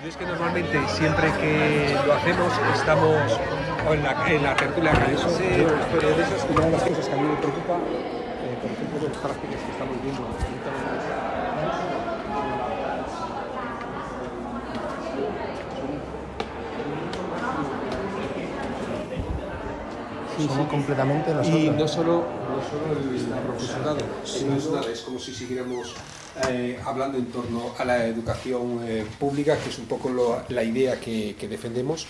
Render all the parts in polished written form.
Yo es que normalmente, siempre que lo hacemos, estamos o en la tertulia de eso. Pero de esas, una de las cosas que a mí me preocupa, por ejemplo, de las prácticas que estamos viendo somos completamente nosotros. Y no solo el profesorado, sino es nada, es como si siguiéramos hablando en torno a la educación pública, que es un poco la idea que defendemos.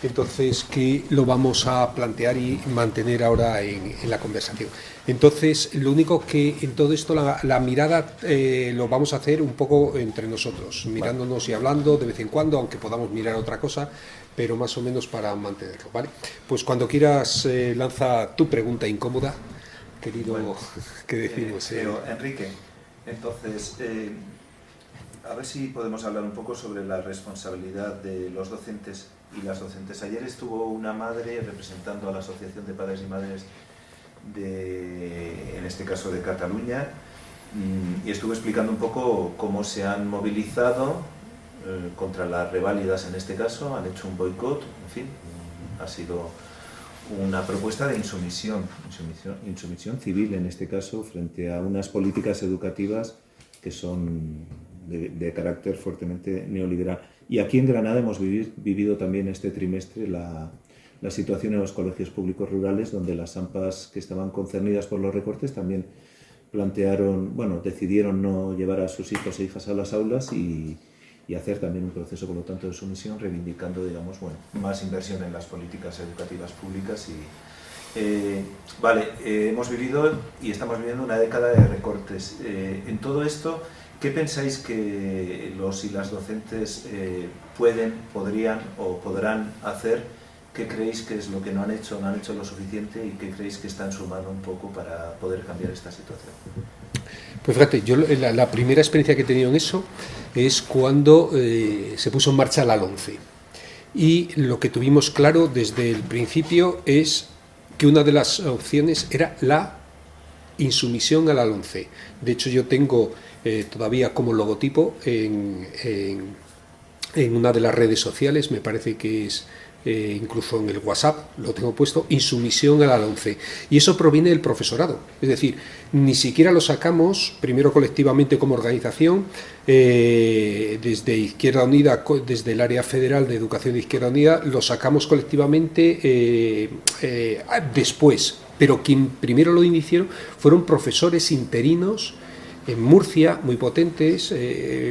Entonces, que lo vamos a plantear y mantener ahora en la conversación. Entonces, lo único que en todo esto, la mirada lo vamos a hacer un poco entre nosotros, mirándonos y hablando de vez en cuando, aunque podamos mirar otra cosa, pero más o menos para mantenerlo, ¿vale? Pues cuando quieras, lanza tu pregunta incómoda, querido, bueno, que decimos. Pero, Enrique, entonces, a ver si podemos hablar un poco sobre la responsabilidad de los docentes y las docentes. Ayer estuvo una madre representando a la Asociación de Padres y Madres en este caso de Cataluña, y estuvo explicando un poco cómo se han movilizado contra las reválidas en este caso, han hecho un boicot, en fin, ha sido una propuesta de insumisión civil en este caso, frente a unas políticas educativas que son de carácter fuertemente neoliberal. Y aquí en Granada hemos vivido también este trimestre la situación en los colegios públicos rurales, donde las AMPAs que estaban concernidas por los recortes también decidieron no llevar a sus hijos e hijas a las aulas y hacer también un proceso, por lo tanto, de sumisión, reivindicando, digamos, más inversión en las políticas educativas públicas. Hemos vivido y estamos viviendo una década de recortes. En todo esto, ¿qué pensáis que los y las docentes podrían o podrán hacer? ¿Qué creéis que es lo que no han hecho lo suficiente y qué creéis que está en su mano un poco para poder cambiar esta situación? Pues fíjate, yo la primera experiencia que he tenido en eso es cuando se puso en marcha la LOMCE. Y lo que tuvimos claro desde el principio es que una de las opciones era la insumisión a la LOMCE. De hecho, yo tengo todavía como logotipo en una de las redes sociales, me parece que es incluso en el WhatsApp lo tengo puesto, insumisión a la LOMCE, y eso proviene del profesorado, es decir, ni siquiera lo sacamos primero colectivamente como organización, desde Izquierda Unida, desde el área federal de Educación de Izquierda Unida, lo sacamos colectivamente después, pero quien primero lo inició fueron profesores interinos en Murcia, muy potentes.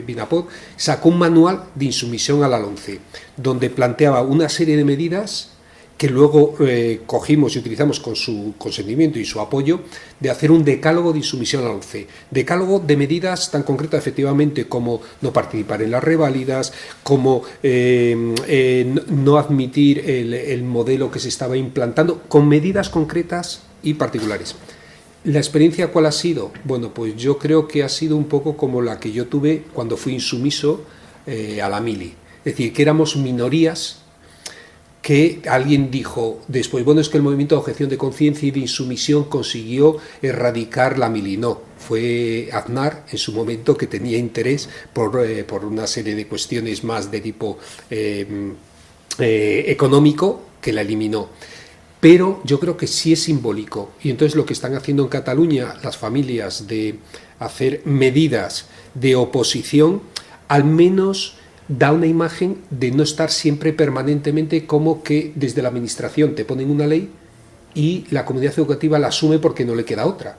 Vinapod sacó un manual de insumisión a la LOMCE, donde planteaba una serie de medidas que luego cogimos y utilizamos con su consentimiento y su apoyo, de hacer un decálogo de insumisión a la LOMCE. Decálogo de medidas tan concretas, efectivamente, como no participar en las reválidas, como no admitir el modelo que se estaba implantando, con medidas concretas y particulares. ¿La experiencia cuál ha sido? Bueno, pues yo creo que ha sido un poco como la que yo tuve cuando fui insumiso a la mili. Es decir, que éramos minorías, que alguien dijo después, bueno, es que el movimiento de objeción de conciencia y de insumisión consiguió erradicar la mili. No, fue Aznar en su momento, que tenía interés por una serie de cuestiones más de tipo económico, que la eliminó. Pero yo creo que sí es simbólico, y entonces lo que están haciendo en Cataluña las familias de hacer medidas de oposición, al menos da una imagen de no estar siempre permanentemente como que desde la administración te ponen una ley y la comunidad educativa la asume porque no le queda otra.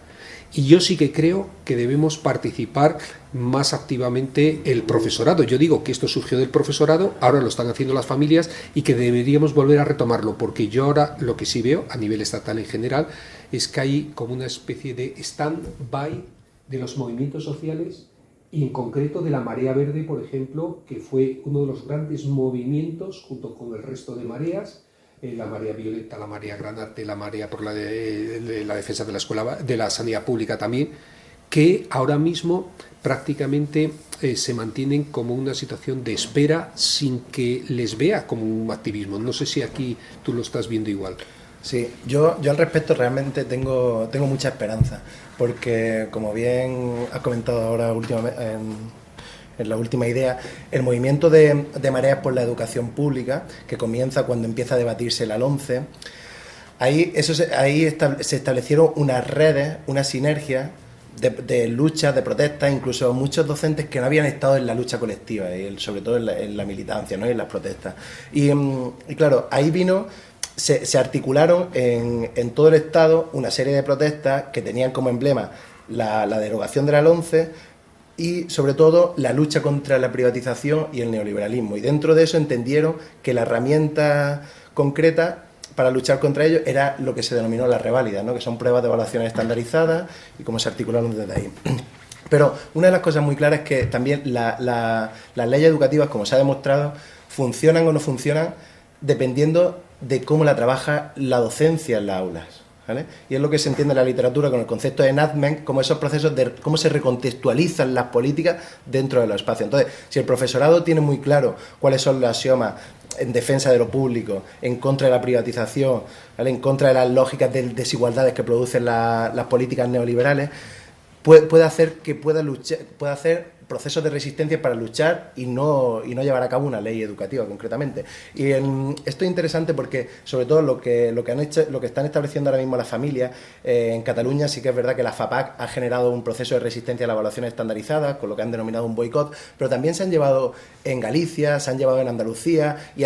Y yo sí que creo que debemos participar más activamente el profesorado. Yo digo que esto surgió del profesorado, ahora lo están haciendo las familias y que deberíamos volver a retomarlo, porque yo ahora lo que sí veo a nivel estatal en general es que hay como una especie de stand-by de los movimientos sociales, y en concreto de la Marea Verde, por ejemplo, que fue uno de los grandes movimientos junto con el resto de mareas, la Marea Violeta, la Marea Granate, la Marea por la defensa de la escuela, de la sanidad pública también, que ahora mismo prácticamente se mantienen como una situación de espera sin que les vea como un activismo. No sé si aquí tú lo estás viendo igual. Sí, yo al respecto realmente tengo mucha esperanza, porque como bien has comentado ahora últimamente en la última idea, el movimiento de mareas por la educación pública, que comienza cuando empieza a debatirse la LOMCE. Ahí se establecieron unas redes, una sinergia de lucha, de protestas, incluso muchos docentes que no habían estado en la lucha colectiva, sobre todo en la militancia, ¿no? Y en las protestas. Y claro, ahí se articularon en todo el Estado una serie de protestas que tenían como emblema la derogación de la LOMCE y, sobre todo, la lucha contra la privatización y el neoliberalismo. Y dentro de eso entendieron que la herramienta concreta para luchar contra ello era lo que se denominó las reválidas, ¿no? Que son pruebas de evaluación estandarizadas y cómo se articularon desde ahí. Pero una de las cosas muy claras es que también las leyes educativas, como se ha demostrado, funcionan o no funcionan dependiendo de cómo la trabaja la docencia en las aulas, ¿vale? Y es lo que se entiende en la literatura con el concepto de enactment, como esos procesos de cómo se recontextualizan las políticas dentro de los espacios. Entonces, si el profesorado tiene muy claro cuáles son los axiomas en defensa de lo público, en contra de la privatización, ¿vale? En contra de las lógicas de desigualdades que producen las políticas neoliberales, puede hacer procesos de resistencia para luchar y no llevar a cabo una ley educativa concretamente. Y esto es interesante porque, sobre todo, lo que están estableciendo ahora mismo las familias, en Cataluña sí que es verdad que la FAPAC ha generado un proceso de resistencia a la evaluación estandarizadas, con lo que han denominado un boicot, pero también se han llevado en Galicia, se han llevado en Andalucía, y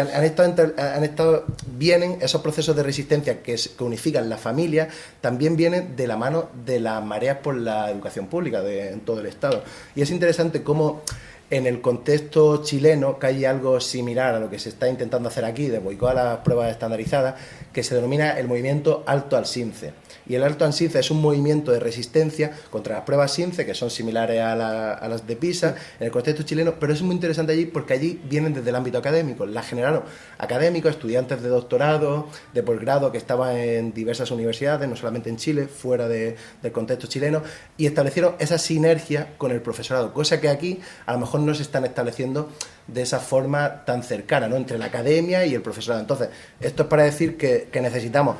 vienen esos procesos de resistencia que unifican las familias, también vienen de la mano de las mareas por la educación pública en todo el Estado. Y es interesante cómo en el contexto chileno, que hay algo similar a lo que se está intentando hacer aquí, de boicot a las pruebas estandarizadas, que se denomina el movimiento Alto al SINCE. Y el Alto al SINCE es un movimiento de resistencia contra las pruebas SINCE, que son similares a las de PISA, en el contexto chileno, pero es muy interesante allí porque allí vienen desde el ámbito académico. Las generaron académicos, estudiantes de doctorado, de posgrado, que estaban en diversas universidades, no solamente en Chile, fuera del contexto chileno, y establecieron esa sinergia con el profesorado, cosa que aquí a lo mejor no se están estableciendo de esa forma tan cercana, ¿no? Entre la academia y el profesorado. Entonces, esto es para decir que necesitamos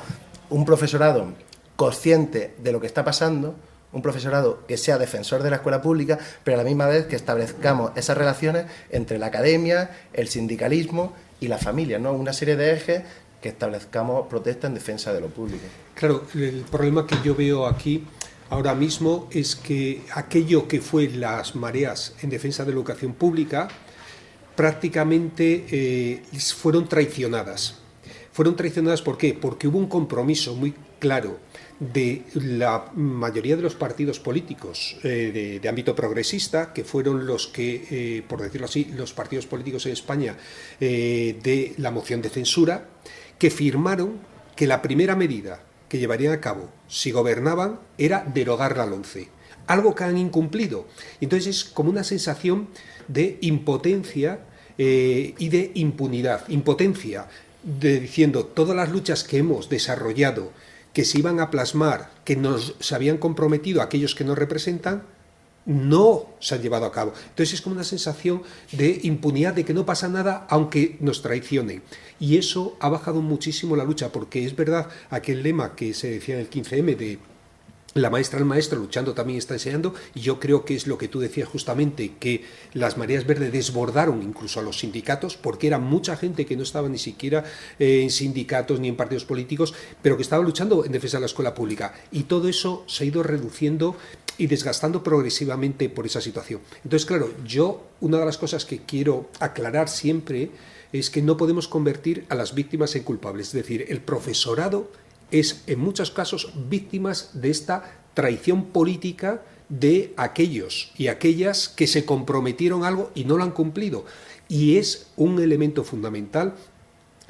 un profesorado consciente de lo que está pasando, un profesorado que sea defensor de la escuela pública, pero a la misma vez que establezcamos esas relaciones entre la academia, el sindicalismo y la familia, ¿no? Una serie de ejes que establezcamos protesta en defensa de lo público. Claro, el problema que yo veo aquí ahora mismo es que aquello que fue las mareas en defensa de la educación pública prácticamente fueron traicionadas. Fueron traicionadas, ¿por qué? Porque hubo un compromiso muy claro de la mayoría de los partidos políticos de ámbito progresista, que fueron los que, por decirlo así, los partidos políticos en España de la moción de censura, que firmaron que la primera medida que llevarían a cabo si gobernaban era derogar la LOMCE, algo que han incumplido. Entonces es como una sensación de impotencia y de impunidad. Impotencia diciendo todas las luchas que hemos desarrollado, que se iban a plasmar, que se habían comprometido aquellos que nos representan, no se han llevado a cabo. Entonces es como una sensación de impunidad, de que no pasa nada aunque nos traicionen. Y eso ha bajado muchísimo la lucha, porque es verdad aquel lema que se decía en el 15M de la maestra al maestro luchando también está enseñando, y yo creo que es lo que tú decías justamente, que las mareas verdes desbordaron incluso a los sindicatos, porque era mucha gente que no estaba ni siquiera en sindicatos ni en partidos políticos, pero que estaba luchando en defensa de la escuela pública, y todo eso se ha ido reduciendo y desgastando progresivamente por esa situación. Entonces, claro, una de las cosas que quiero aclarar siempre es que no podemos convertir a las víctimas en culpables, es decir, el profesorado es en muchos casos víctimas de esta traición política de aquellos y aquellas que se comprometieron a algo y no lo han cumplido. Y es un elemento fundamental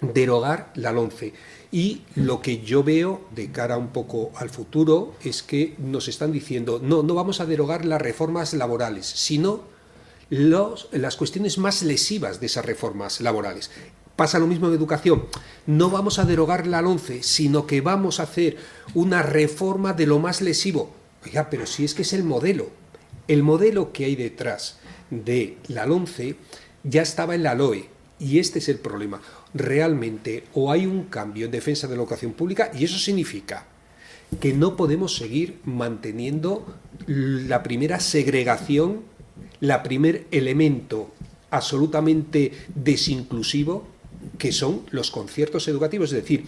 derogar la LOMCE. Y lo que yo veo de cara un poco al futuro es que nos están diciendo no vamos a derogar las reformas laborales, sino las cuestiones más lesivas de esas reformas laborales. Pasa lo mismo en educación. No vamos a derogar la LOMCE, sino que vamos a hacer una reforma de lo más lesivo. Oiga, pero si es que es el modelo. El modelo que hay detrás de la LOMCE ya estaba en la LOE. Y este es el problema. Realmente, o hay un cambio en defensa de la educación pública, y eso significa que no podemos seguir manteniendo la primera segregación primer elemento absolutamente desinclusivo, que son los conciertos educativos, es decir,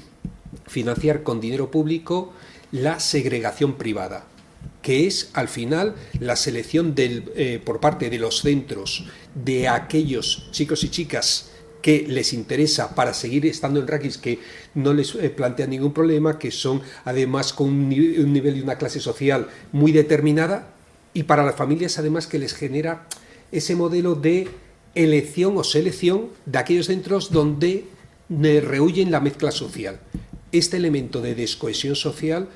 financiar con dinero público la segregación privada, que es al final la selección por parte de los centros de aquellos chicos y chicas que les interesa para seguir estando en rankings que no les plantean ningún problema, que son además con un nivel y una clase social muy determinada, y para las familias además que les genera ese modelo de elección o selección de aquellos centros donde rehuyen la mezcla social. Este elemento de descohesión social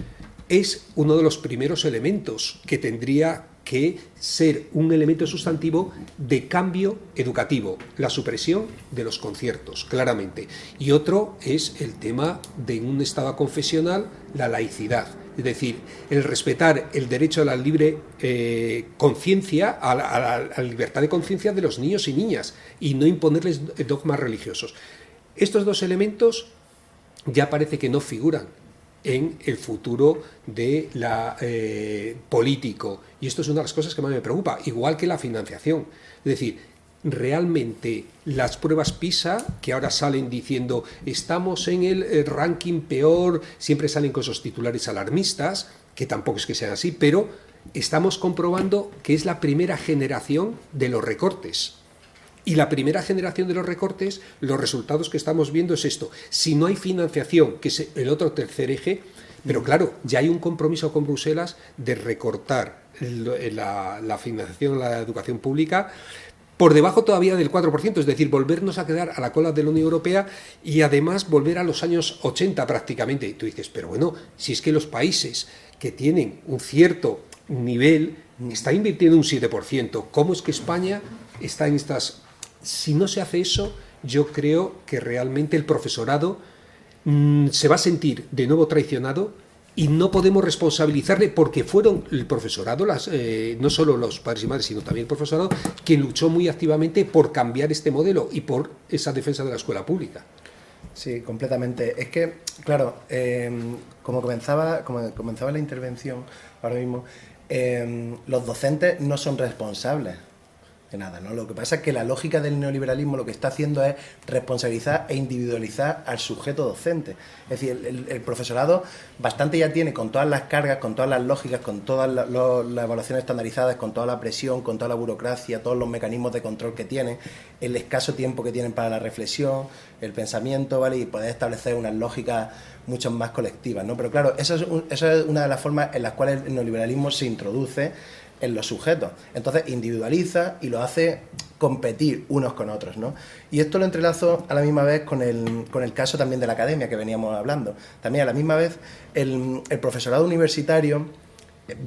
es uno de los primeros elementos que tendría que ser un elemento sustantivo de cambio educativo, la supresión de los conciertos, claramente. Y otro es el tema de un Estado confesional, la laicidad. Es decir, el respetar el derecho a la libre conciencia, a la libertad de conciencia de los niños y niñas, y no imponerles dogmas religiosos. Estos dos elementos ya parece que no figuran en el futuro de la político, y esto es una de las cosas que más me preocupa, igual que la financiación. Es decir, realmente las pruebas PISA, que ahora salen diciendo estamos en el ranking peor, siempre salen con esos titulares alarmistas, que tampoco es que sean así, pero estamos comprobando que es la primera generación de los recortes. Y la primera generación de los recortes, los resultados que estamos viendo es esto. Si no hay financiación, que es el otro tercer eje, pero claro, ya hay un compromiso con Bruselas de recortar la financiación de la educación pública por debajo todavía del 4%, es decir, volvernos a quedar a la cola de la Unión Europea y además volver a los años 80 prácticamente. Y tú dices, pero bueno, si es que los países que tienen un cierto nivel están invirtiendo un 7%, ¿cómo es que España está en estas? Si no se hace eso, yo creo que realmente el profesorado se va a sentir de nuevo traicionado y no podemos responsabilizarle porque fueron el profesorado, no solo los padres y madres, sino también el profesorado, quien luchó muy activamente por cambiar este modelo y por esa defensa de la escuela pública. Sí, completamente. Es que, claro, como comenzaba la intervención ahora mismo, los docentes no son responsables de nada, ¿no? Lo que pasa es que la lógica del neoliberalismo lo que está haciendo es responsabilizar e individualizar al sujeto docente. Es decir, el profesorado bastante ya tiene con todas las cargas, con todas las lógicas, con todas las evaluaciones estandarizadas, con toda la presión, con toda la burocracia, todos los mecanismos de control que tienen, el escaso tiempo que tienen para la reflexión, el pensamiento, ¿vale? Y poder establecer unas lógicas mucho más colectivas, ¿no? Pero claro, eso es una de las formas en las cuales el neoliberalismo se introduce en los sujetos. Entonces individualiza y lo hace competir unos con otros, ¿no? Y esto lo entrelazo a la misma vez con el caso también de la academia que veníamos hablando. También a la misma vez el profesorado universitario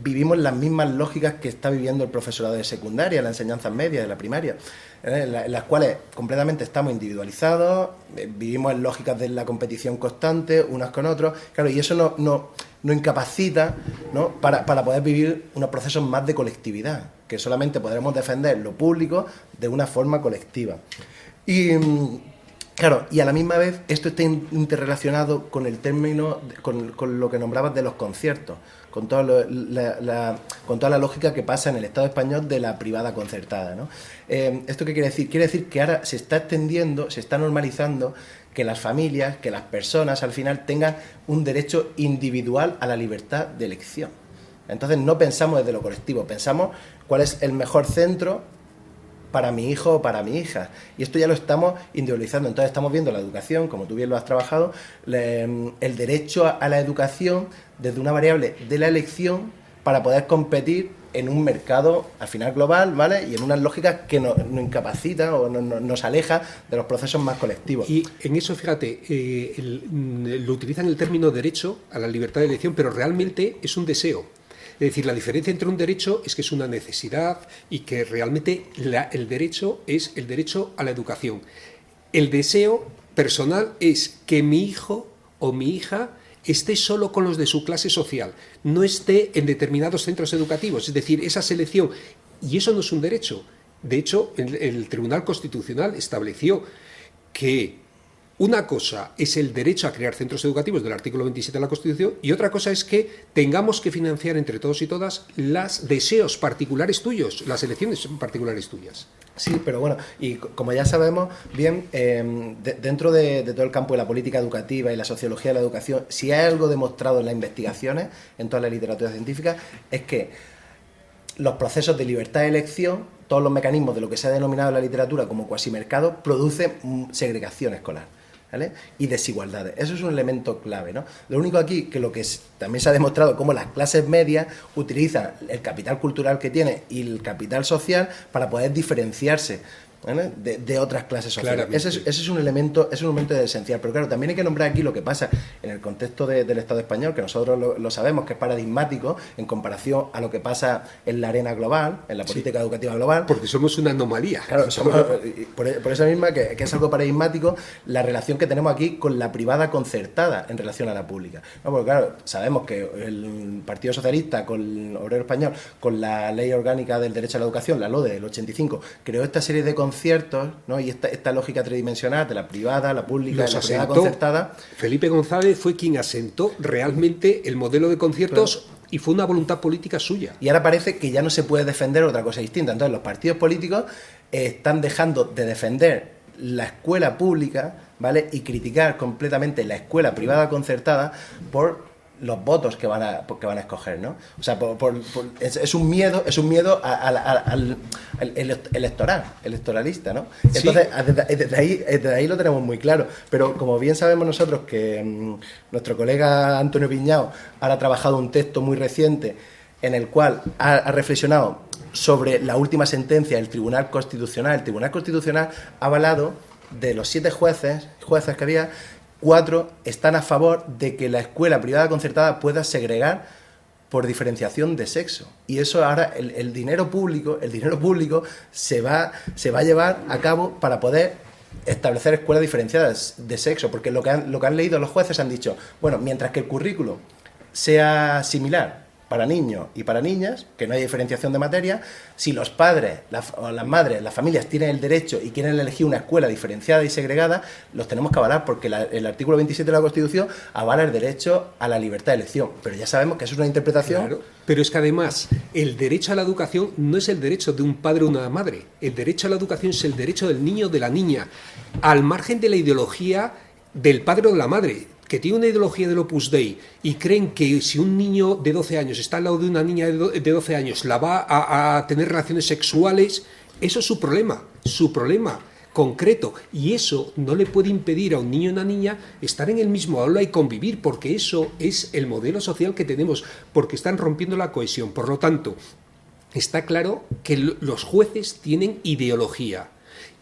vivimos las mismas lógicas que está viviendo el profesorado de secundaria, la enseñanza media, de la primaria, en las cuales completamente estamos individualizados, vivimos en lógicas de la competición constante unos con otros, claro, y eso nos incapacita, ¿no? para poder vivir unos procesos más de colectividad, que solamente podremos defender lo público de una forma colectiva. Y claro, y a la misma vez esto está interrelacionado con el término, con lo que nombrabas de los conciertos, con toda la lógica que pasa en el Estado español de la privada concertada, ¿no? ¿Esto qué quiere decir? Quiere decir que ahora se está extendiendo, se está normalizando que las familias, que las personas al final tengan un derecho individual a la libertad de elección. Entonces no pensamos desde lo colectivo, pensamos cuál es el mejor centro para mi hijo o para mi hija. Y esto ya lo estamos individualizando. Entonces estamos viendo la educación, como tú bien lo has trabajado, el derecho a la educación desde una variable de la elección para poder competir en un mercado al final global, ¿vale? Y en unas lógicas que nos incapacitan o nos aleja de los procesos más colectivos. Y en eso, fíjate, lo utilizan el término derecho a la libertad de elección, pero realmente es un deseo. Es decir, la diferencia entre un derecho es que es una necesidad y que realmente el derecho es el derecho a la educación. El deseo personal es que mi hijo o mi hija esté solo con los de su clase social, no esté en determinados centros educativos, es decir, esa selección. Y eso no es un derecho. De hecho, el Tribunal Constitucional estableció que Una cosa es el derecho a crear centros educativos del artículo 27 de la Constitución y otra cosa es que tengamos que financiar entre todos y todas los deseos particulares tuyos, las elecciones particulares tuyas. Sí, pero bueno, y como ya sabemos bien, dentro de todo el campo de la política educativa y la sociología de la educación, si hay algo demostrado en las investigaciones, en toda la literatura científica, es que los procesos de libertad de elección, todos los mecanismos de lo que se ha denominado en la literatura como cuasimercado, producen segregación escolar, ¿vale? Y desigualdades. Eso es un elemento clave, ¿no? Lo único aquí que también se ha demostrado cómo las clases medias utilizan el capital cultural que tienen y el capital social para poder diferenciarse, ¿vale? de otras clases sociales. Ese es un elemento esencial. Pero claro, también hay que nombrar aquí lo que pasa en el contexto del Estado español, que nosotros lo sabemos que es paradigmático en comparación a lo que pasa en la arena global, en la política educativa global. Porque somos una anomalía. Claro, por eso misma que es algo paradigmático la relación que tenemos aquí con la privada concertada en relación a la pública. No, porque claro, sabemos que el Partido Socialista, con el Obrero Español, con la Ley Orgánica del Derecho a la Educación, la LODE del 85, creó esta serie de conciertos, ¿no? Y esta lógica tridimensional de la privada, la pública, la privada concertada. Felipe González fue quien asentó realmente el modelo de conciertos, claro. Y fue una voluntad política suya. Y ahora parece que ya no se puede defender otra cosa distinta. Entonces los partidos políticos están dejando de defender la escuela pública, ¿vale? Y criticar completamente la escuela privada concertada por los votos que van a escoger, ¿no? O sea, es un miedo al electoralista, ¿no? Entonces, sí. desde ahí lo tenemos muy claro. Pero como bien sabemos nosotros que nuestro colega Antonio Piñao ahora ha trabajado un texto muy reciente en el cual ha reflexionado sobre la última sentencia del Tribunal Constitucional. El Tribunal Constitucional ha avalado de los 7 jueces que había, 4 están a favor de que la escuela privada concertada pueda segregar por diferenciación de sexo. Y eso ahora, el dinero público se va a llevar a cabo para poder establecer escuelas diferenciadas de sexo, porque lo que han leído los jueces han dicho, bueno, mientras que el currículo sea similar para niños y para niñas, que no hay diferenciación de materia, si los padres o las madres, las familias tienen el derecho y quieren elegir una escuela diferenciada y segregada, los tenemos que avalar porque el artículo 27 de la Constitución avala el derecho a la libertad de elección. Pero ya sabemos que eso es una interpretación... Claro, pero es que además el derecho a la educación no es el derecho de un padre o una madre. El derecho a la educación es el derecho del niño o de la niña, al margen de la ideología del padre o de la madre, que tiene una ideología del Opus Dei y creen que si un niño de 12 años está al lado de una niña de 12 años la va a tener relaciones sexuales, eso es su problema concreto, y eso no le puede impedir a un niño y una niña estar en el mismo aula y convivir, porque eso es el modelo social que tenemos, porque están rompiendo la cohesión. Por lo tanto, está claro que los jueces tienen ideología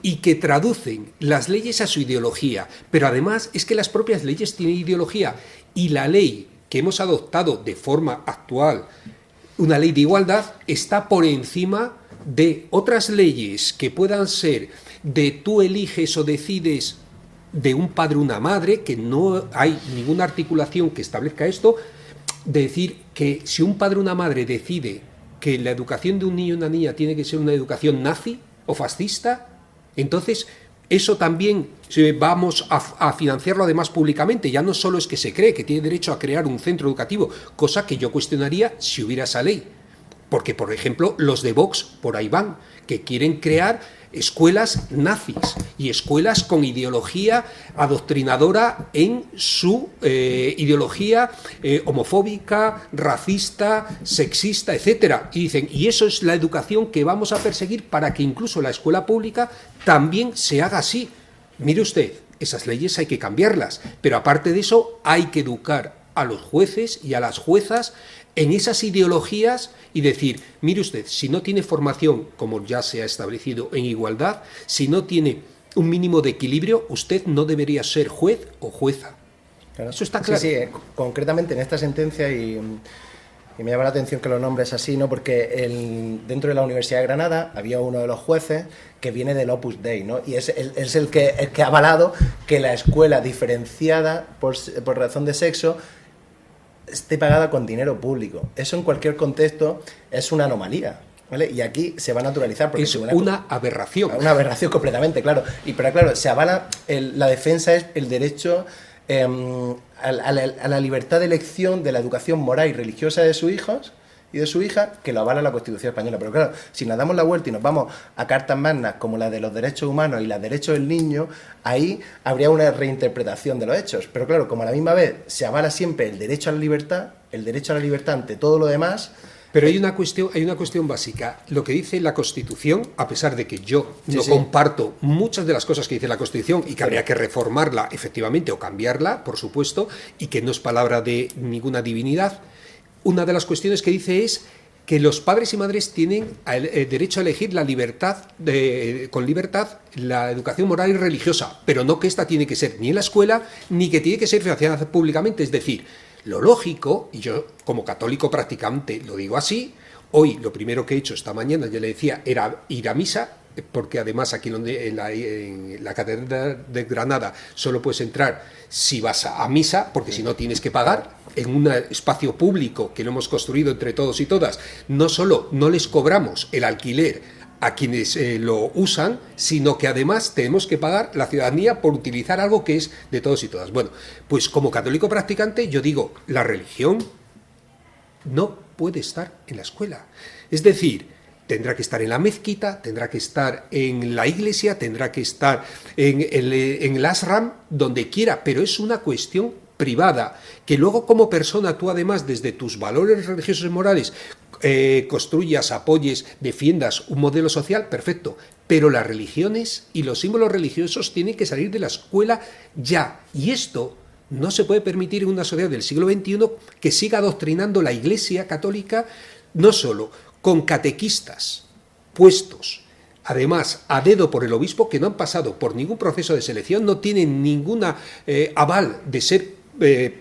y que traducen las leyes a su ideología, pero además es que las propias leyes tienen ideología, y la ley que hemos adoptado de forma actual, una ley de igualdad, está por encima de otras leyes que puedan ser de tú eliges o decides de un padre o una madre, que no hay ninguna articulación que establezca esto, de decir que si un padre o una madre decide que la educación de un niño o una niña tiene que ser una educación nazi o fascista, entonces eso también vamos a financiarlo además públicamente. Ya no solo es que se cree que tiene derecho a crear un centro educativo, cosa que yo cuestionaría si hubiera esa ley. Porque, por ejemplo, los de Vox por ahí van, que quieren crear escuelas nazis y escuelas con ideología adoctrinadora en su ideología homofóbica, racista, sexista, etcétera. Y dicen, y eso es la educación que vamos a perseguir para que incluso la escuela pública también se haga así. Mire usted, esas leyes hay que cambiarlas, pero aparte de eso hay que educar a los jueces y a las juezas en esas ideologías y decir, mire usted, si no tiene formación, como ya se ha establecido, en igualdad, si no tiene un mínimo de equilibrio, usted no debería ser juez o jueza. Claro. Eso está claro. Sí, concretamente en esta sentencia, y me llama la atención que lo nombres así, ¿no? Porque dentro de la Universidad de Granada había uno de los jueces que viene del Opus Dei, ¿no? Y es el que ha avalado que la escuela diferenciada por razón de sexo esté pagada con dinero público. Eso en cualquier contexto es una anomalía. ¿vale? Y aquí se va a naturalizar porque es una aberración. Una aberración completamente, claro. Pero claro, se avala, la defensa es el derecho a la libertad de elección de la educación moral y religiosa de sus hijos y de su hija, que lo avala la Constitución española. Pero claro, si nos damos la vuelta y nos vamos a cartas magnas como la de los derechos humanos y los derechos del niño, ahí habría una reinterpretación de los hechos. Pero claro, como a la misma vez se avala siempre el derecho a la libertad ante todo lo demás. Pero hay una cuestión básica. Lo que dice la Constitución, a pesar de que yo no comparto muchas de las cosas que dice la Constitución y que habría que reformarla efectivamente o cambiarla, por supuesto, y que no es palabra de ninguna divinidad, una de las cuestiones que dice es que los padres y madres tienen el derecho a elegir la libertad con libertad la educación moral y religiosa, pero no que esta tiene que ser ni en la escuela ni que tiene que ser financiada públicamente. Es decir, lo lógico, y yo como católico practicante lo digo así, hoy lo primero que he hecho esta mañana, ya le decía, era ir a misa, porque además aquí en la Catedral de Granada solo puedes entrar si vas a misa, porque si no tienes que pagar en un espacio público que lo hemos construido entre todos y todas. No solo no les cobramos el alquiler a quienes lo usan, sino que además tenemos que pagar la ciudadanía por utilizar algo que es de todos y todas. Bueno, pues como católico practicante yo digo, la religión no puede estar en la escuela. Es decir, tendrá que estar en la mezquita, tendrá que estar en la iglesia, tendrá que estar en el ashram, donde quiera, pero es una cuestión privada, que luego como persona tú además desde tus valores religiosos y morales construyas, apoyes, defiendas un modelo social, perfecto, pero las religiones y los símbolos religiosos tienen que salir de la escuela ya, y esto no se puede permitir en una sociedad del siglo XXI que siga adoctrinando la Iglesia católica, no solo con catequistas puestos, además a dedo por el obispo, que no han pasado por ningún proceso de selección, no tienen ninguna aval de ser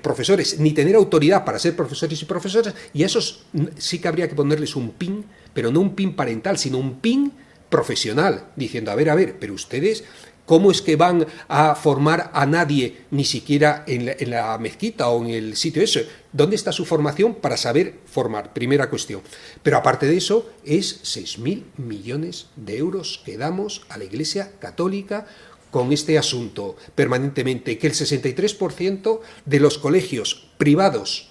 profesores, ni tener autoridad para ser profesores y profesoras, y a esos sí que habría que ponerles un pin, pero no un pin parental, sino un pin profesional, diciendo, a ver, pero ustedes, ¿cómo es que van a formar a nadie, ni siquiera en la mezquita o en el sitio ese? ¿Dónde está su formación para saber formar? Primera cuestión. Pero aparte de eso, es 6.000 millones de euros que damos a la Iglesia Católica con este asunto permanentemente, que el 63% de los colegios privados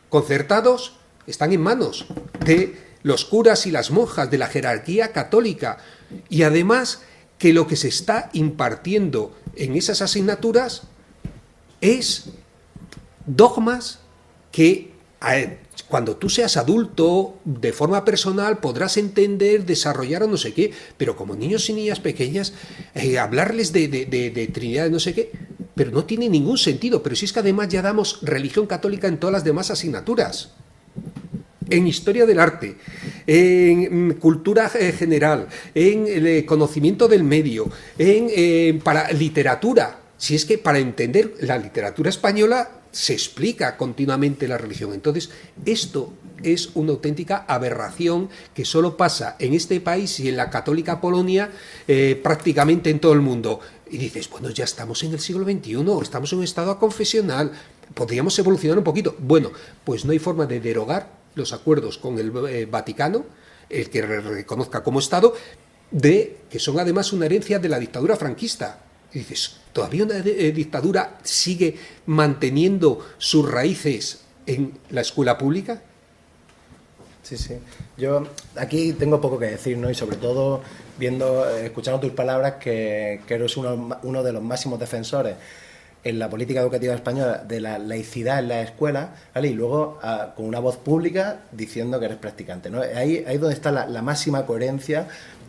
concertados están en manos de los curas y las monjas, de la jerarquía católica, y además que lo que se está impartiendo en esas asignaturas es dogmas que cuando tú seas adulto, de forma personal, podrás entender, desarrollar o no sé qué, pero como niños y niñas pequeñas, hablarles de Trinidad, de no sé qué, pero no tiene ningún sentido. Pero si es que además ya damos religión católica en todas las demás asignaturas. En historia del arte, en cultura general, en el conocimiento del medio, para literatura. Si es que para entender la literatura española se explica continuamente la religión. Entonces, esto es una auténtica aberración que solo pasa en este país y en la católica Polonia, prácticamente en todo el mundo. Y dices, bueno, ya estamos en el siglo XXI, estamos en un estado confesional, podríamos evolucionar un poquito. Bueno, pues no hay forma de derogar los acuerdos con el Vaticano, el que reconozca como Estado, que son además una herencia de la dictadura franquista. Y dices, ¿todavía una dictadura sigue manteniendo sus raíces en la escuela pública? Sí. Yo aquí tengo poco que decir, ¿no? Y sobre todo escuchando tus palabras, que eres uno de los máximos defensores en la política educativa española de la laicidad en la escuela, ¿vale? Y luego con una voz pública diciendo que eres practicante, ¿no? Ahí es donde está la máxima coherencia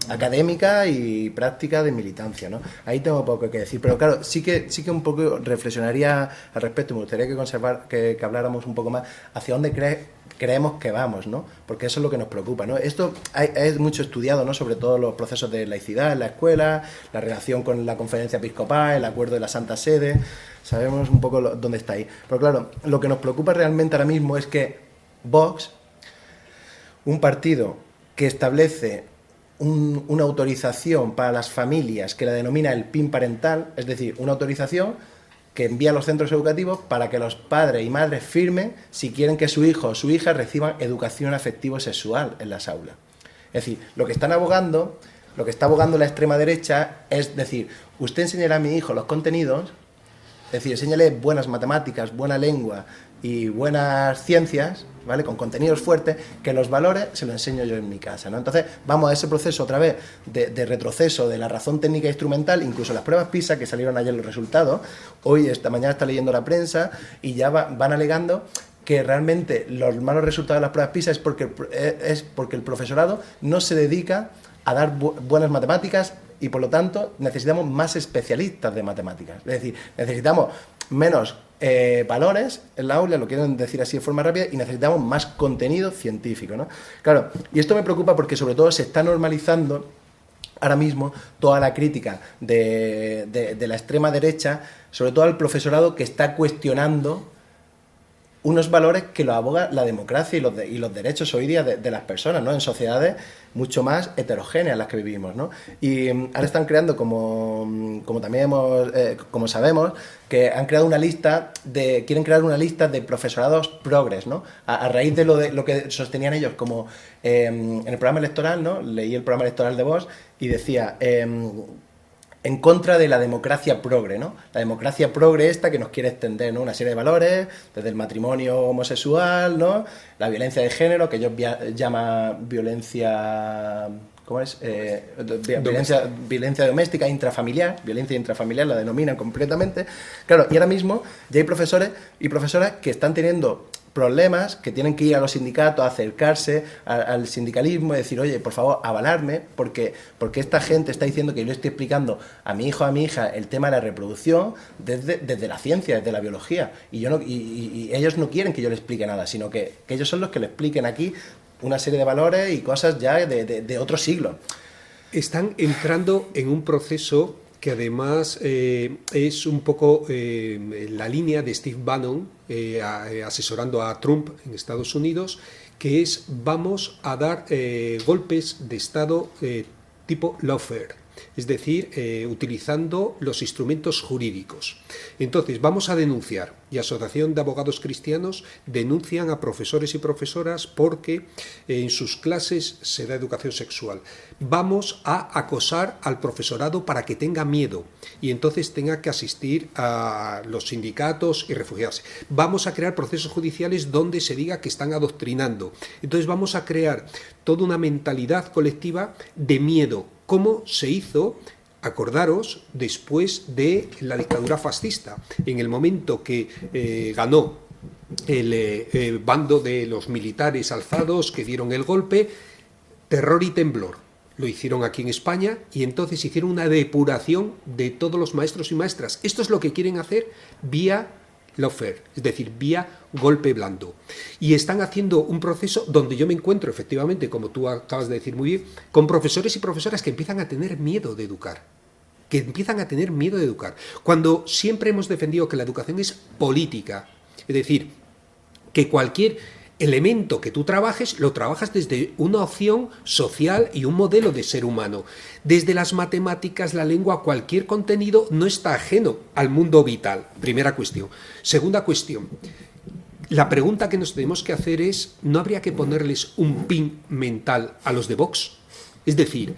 académica y práctica de militancia, ¿no? Ahí tengo poco que decir, pero claro, sí que un poco reflexionaría al respecto. Me gustaría que habláramos un poco más hacia dónde creemos que vamos, ¿no? Porque eso es lo que nos preocupa, ¿no? Esto es mucho estudiado, ¿no? Sobre todo los procesos de laicidad en la escuela, la relación con la conferencia episcopal, el acuerdo de la Santa Sede, sabemos un poco dónde está ahí. Pero claro, lo que nos preocupa realmente ahora mismo es que Vox, un partido que establece una autorización para las familias que la denomina el PIN parental, es decir, una autorización que envía a los centros educativos para que los padres y madres firmen si quieren que su hijo o su hija reciban educación afectivo-sexual en las aulas. Es decir, lo que está abogando la extrema derecha es decir, usted enseñará a mi hijo los contenidos, es decir, enséñale buenas matemáticas, buena lengua y buenas ciencias, ¿vale? Con contenidos fuertes, que los valores se los enseño yo en mi casa, ¿no? Entonces vamos a ese proceso otra vez de retroceso de la razón técnica e instrumental, incluso las pruebas PISA, que salieron ayer los resultados, esta mañana está leyendo la prensa y ya van alegando que realmente los malos resultados de las pruebas PISA es porque el profesorado no se dedica a dar buenas matemáticas y por lo tanto necesitamos más especialistas de matemáticas. Es decir, necesitamos menos valores en la aula, lo quieren decir así de forma rápida, y necesitamos más contenido científico, ¿no? Claro, y esto me preocupa porque sobre todo se está normalizando ahora mismo toda la crítica de la extrema derecha, sobre todo al profesorado que está cuestionando unos valores que lo aboga la democracia y los derechos hoy día de las personas, ¿no? En sociedades mucho más heterogéneas las que vivimos, ¿no? Y ahora están creando, como también como sabemos, que han creado quieren crear una lista de profesorados progres, ¿no? A raíz de lo que sostenían ellos, como en el programa electoral, ¿no? Leí el programa electoral de Vox y decía en contra de la democracia progre, ¿no? La democracia progre esta que nos quiere extender, ¿no? Una serie de valores, desde el matrimonio homosexual, ¿no? La violencia de género, que ellos llaman violencia... ¿Cómo es? Violencia doméstica, intrafamiliar, violencia intrafamiliar la denominan completamente. Claro, y ahora mismo ya hay profesores y profesoras que están teniendo problemas, que tienen que ir a los sindicatos, a acercarse al sindicalismo y decir, oye, por favor, avalarme, porque esta gente está diciendo que yo le estoy explicando a mi hijo, a mi hija, el tema de la reproducción desde la ciencia, desde la biología, y ellos no quieren que yo le explique nada, sino que ellos son los que le expliquen aquí una serie de valores y cosas ya de otro siglo. Están entrando en un proceso que además es un poco la línea de Steve Bannon asesorando a Trump en Estados Unidos, que es vamos a dar golpes de Estado tipo lawfare, es decir, utilizando los instrumentos jurídicos. Entonces, vamos a denunciar, y Asociación de Abogados Cristianos denuncian a profesores y profesoras porque en sus clases se da educación sexual. Vamos a acosar al profesorado para que tenga miedo y entonces tenga que asistir a los sindicatos y refugiarse. Vamos a crear procesos judiciales donde se diga que están adoctrinando. Entonces vamos a crear toda una mentalidad colectiva de miedo, como se hizo, acordaros, después de la dictadura fascista. En el momento que ganó el bando de los militares alzados que dieron el golpe, terror y temblor. Lo hicieron aquí en España y entonces hicieron una depuración de todos los maestros y maestras. Esto es lo que quieren hacer vía lawfare, es decir, vía golpe blando. Y están haciendo un proceso donde yo me encuentro, efectivamente, como tú acabas de decir muy bien, con profesores y profesoras que empiezan a tener miedo de educar. Cuando siempre hemos defendido que la educación es política, es decir, que cualquier elemento que tú trabajes, lo trabajas desde una opción social y un modelo de ser humano. Desde las matemáticas, la lengua, cualquier contenido no está ajeno al mundo vital. Primera cuestión. Segunda cuestión. La pregunta que nos tenemos que hacer es, ¿no habría que ponerles un pin mental a los de Vox? Es decir,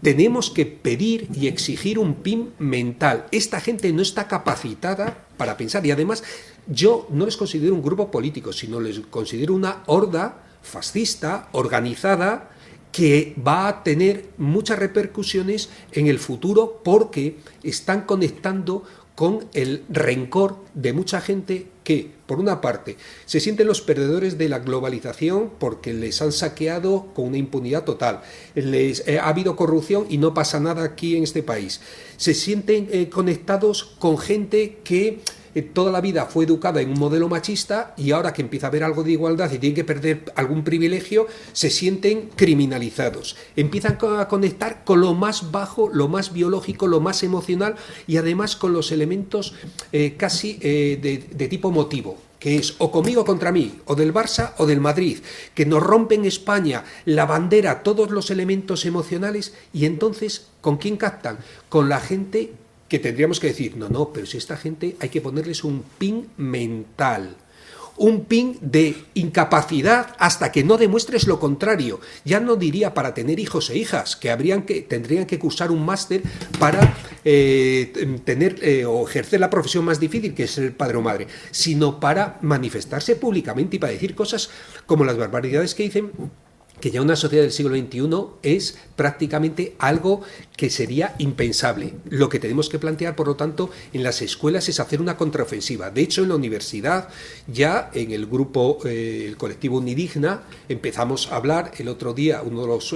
tenemos que pedir y exigir un pin mental. Esta gente no está capacitada para pensar y además yo no les considero un grupo político, sino les considero una horda fascista, organizada, que va a tener muchas repercusiones en el futuro porque están conectando con el rencor de mucha gente que, por una parte, se sienten los perdedores de la globalización porque les han saqueado con una impunidad total, ha habido corrupción y no pasa nada aquí en este país, se sienten conectados con gente que toda la vida fue educada en un modelo machista y ahora que empieza a haber algo de igualdad y tienen que perder algún privilegio, se sienten criminalizados. Empiezan a conectar con lo más bajo, lo más biológico, lo más emocional y además con los elementos casi de tipo motivo, que es o conmigo o contra mí, o del Barça o del Madrid, que nos rompen España, la bandera, todos los elementos emocionales y entonces, ¿con quién captan? Con la gente que tendríamos que decir, no, pero si esta gente hay que ponerles un pin mental. un pin de incapacidad hasta que no demuestres lo contrario. Ya no diría para tener hijos e hijas, que tendrían que cursar un máster para tener o ejercer la profesión más difícil, que es ser padre o madre, sino para manifestarse públicamente y para decir cosas como las barbaridades que dicen, que ya una sociedad del siglo XXI es prácticamente algo que sería impensable. Lo que tenemos que plantear, por lo tanto, en las escuelas es hacer una contraofensiva. De hecho, en la universidad, ya en el grupo, el colectivo Unidigna, empezamos a hablar. El otro día, uno de los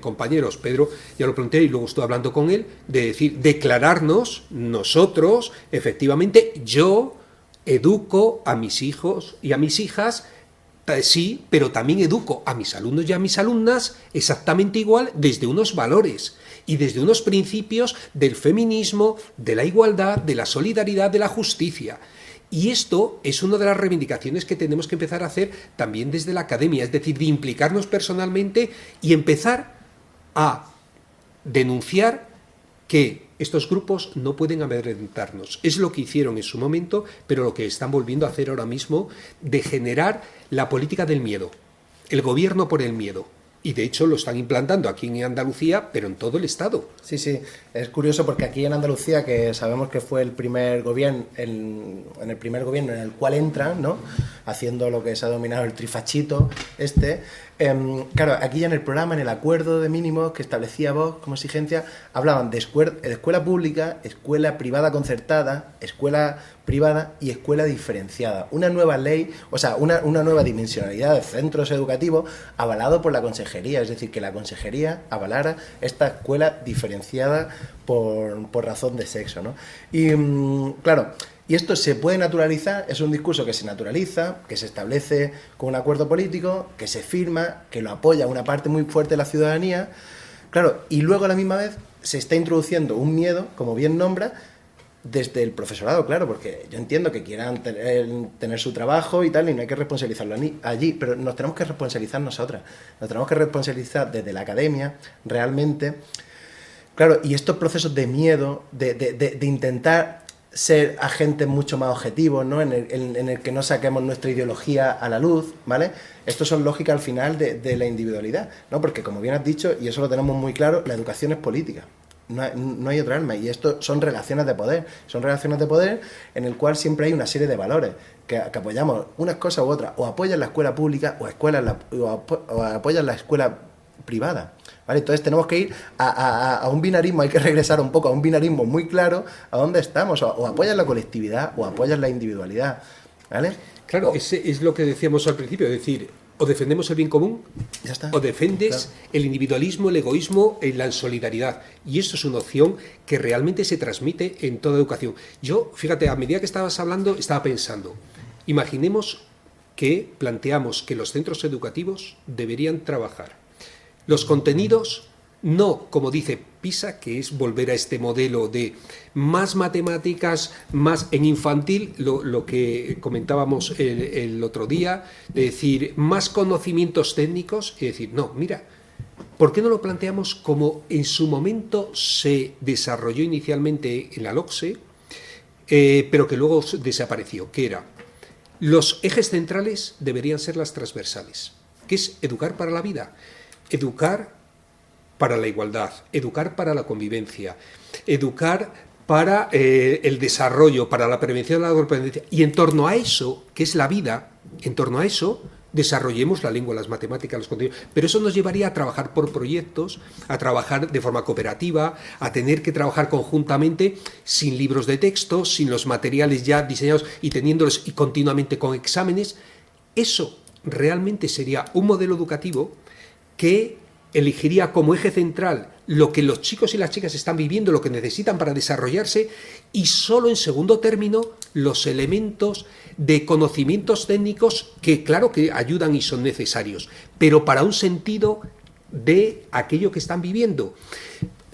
compañeros, Pedro, ya lo planteé y luego estuve hablando con él, de decir, declararnos nosotros, efectivamente, yo educo a mis hijos y a mis hijas. Sí, pero también educo a mis alumnos y a mis alumnas exactamente igual desde unos valores y desde unos principios del feminismo, de la igualdad, de la solidaridad, de la justicia. Y esto es una de las reivindicaciones que tenemos que empezar a hacer también desde la academia, es decir, de implicarnos personalmente y empezar a denunciar que estos grupos no pueden amedrentarnos. Es lo que hicieron en su momento, pero lo que están volviendo a hacer ahora mismo, de generar la política del miedo, el gobierno por el miedo. Y de hecho lo están implantando aquí en Andalucía, pero en todo el Estado. Sí, sí, es curioso porque aquí en Andalucía, que sabemos que fue el primer gobierno, en el primer gobierno en el cual entran, ¿no?, haciendo lo que se ha denominado el trifachito, claro, aquí ya en el programa, en el acuerdo de mínimos que establecía Vox como exigencia, hablaban de escuela pública, escuela privada concertada, escuela privada y escuela diferenciada. Una nueva ley, o sea, una nueva dimensionalidad de centros educativos avalado por la Consejería, es decir, que la Consejería avalara esta escuela diferenciada por razón de sexo, ¿no? Y claro, y esto se puede naturalizar, es un discurso que se naturaliza, que se establece con un acuerdo político, que se firma, que lo apoya una parte muy fuerte de la ciudadanía, claro, y luego a la misma vez se está introduciendo un miedo, como bien nombra, desde el profesorado, claro, porque yo entiendo que quieran tener su trabajo y tal, y no hay que responsabilizarlo allí, pero nos tenemos que responsabilizar nosotras, nos tenemos que responsabilizar desde la academia, realmente, claro, y estos procesos de miedo, de intentar ser agentes mucho más objetivos, ¿no?, en el que no saquemos nuestra ideología a la luz, ¿vale? Estos son lógicas al final de la individualidad, ¿no? Porque como bien has dicho, y eso lo tenemos muy claro, la educación es política. No hay otra arma, y esto son relaciones de poder en el cual siempre hay una serie de valores que apoyamos unas cosas u otras, o apoyan la escuela pública o apoyan la escuela privada, ¿vale? Entonces tenemos que ir a un binarismo, hay que regresar un poco a un binarismo muy claro a dónde estamos, o apoyan la colectividad o apoyan la individualidad, ¿vale? Claro, ese es lo que decíamos al principio, es decir, o defendemos el bien común, ya está, o defendes el individualismo, el egoísmo, la insolidaridad. Y eso es una opción que realmente se transmite en toda educación. Yo, fíjate, a medida que estabas hablando, estaba pensando, imaginemos que planteamos que los centros educativos deberían trabajar los contenidos, no como dice PISA, que es volver a este modelo de más matemáticas, más en infantil, lo que comentábamos el otro día, de decir más conocimientos técnicos, y decir, no, mira, ¿por qué no lo planteamos como en su momento se desarrolló inicialmente en la LOCSE, pero que luego desapareció? Que era, los ejes centrales deberían ser las transversales, que es educar para la vida, educar para la igualdad, educar para la convivencia, educar para el desarrollo, para la prevención de la dependencia. Y en torno a eso, que es la vida, en torno a eso, desarrollemos la lengua, las matemáticas, los contenidos. Pero eso nos llevaría a trabajar por proyectos, a trabajar de forma cooperativa, a tener que trabajar conjuntamente sin libros de texto, sin los materiales ya diseñados y teniéndolos y continuamente con exámenes. Eso realmente sería un modelo educativo que elegiría como eje central lo que los chicos y las chicas están viviendo, lo que necesitan para desarrollarse, y solo en segundo término los elementos de conocimientos técnicos que claro que ayudan y son necesarios, pero para un sentido de aquello que están viviendo.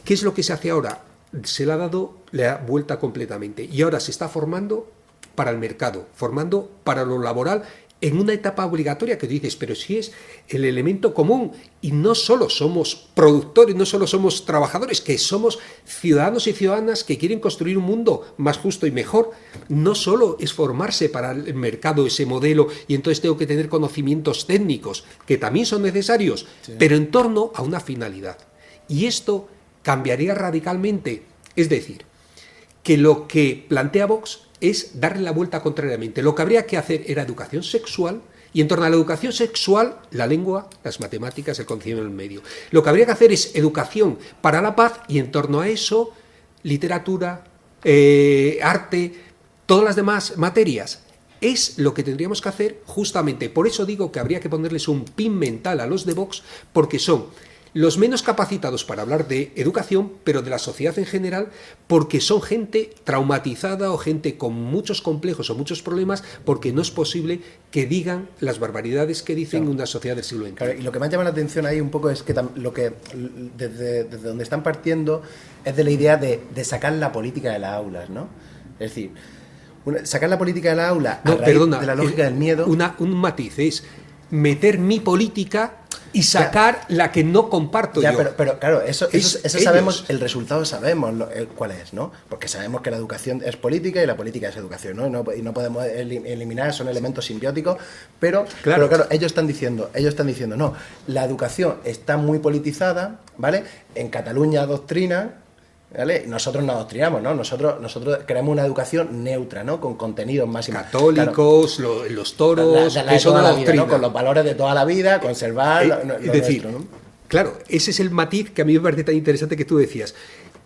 ¿Qué es lo que se hace ahora? Se le ha dado la vuelta completamente y ahora se está formando para el mercado, formando para lo laboral en una etapa obligatoria que dices, pero si es el elemento común y no solo somos productores, no solo somos trabajadores, que somos ciudadanos y ciudadanas que quieren construir un mundo más justo y mejor, no solo es formarse para el mercado ese modelo y entonces tengo que tener conocimientos técnicos, que también son necesarios, pero en torno a una finalidad. Y esto cambiaría radicalmente, es decir, que lo que plantea Vox es darle la vuelta contrariamente. Lo que habría que hacer era educación sexual y en torno a la educación sexual, la lengua, las matemáticas, el conocimiento del medio. Lo que habría que hacer es educación para la paz y en torno a eso, literatura, arte, todas las demás materias. Es lo que tendríamos que hacer justamente. Por eso digo que habría que ponerles un pin mental a los de Vox, porque son los menos capacitados para hablar de educación, pero de la sociedad en general, porque son gente traumatizada o gente con muchos complejos o muchos problemas, porque no es posible que digan las barbaridades que dicen en una sociedad del siglo XX. Claro, y lo que me ha llamado la atención ahí un poco es que desde donde están partiendo es de la idea de sacar la política de las aulas, ¿no? Es decir, sacar la política de las aulas a raíz de la lógica del miedo. Un matiz es meter mi política y sacar la que no comparto yo. Pero claro, eso sabemos, el resultado sabemos cuál es, ¿no? Porque sabemos que la educación es política y la política es educación, ¿no? Y no podemos eliminar, son elementos simbióticos, pero claro, ellos están diciendo, no, la educación está muy politizada, ¿vale? En Cataluña adoctrina, ¿vale? Nosotros no adoctrinamos, ¿no? Nosotros queremos una educación neutra, ¿no? Con contenidos más católicos, claro, los toros, eso no adoctrina, ¿no? Con los valores de toda la vida, conservar lo decir, nuestro, ¿no? Claro, ese es el matiz que a mí me parece tan interesante que tú decías.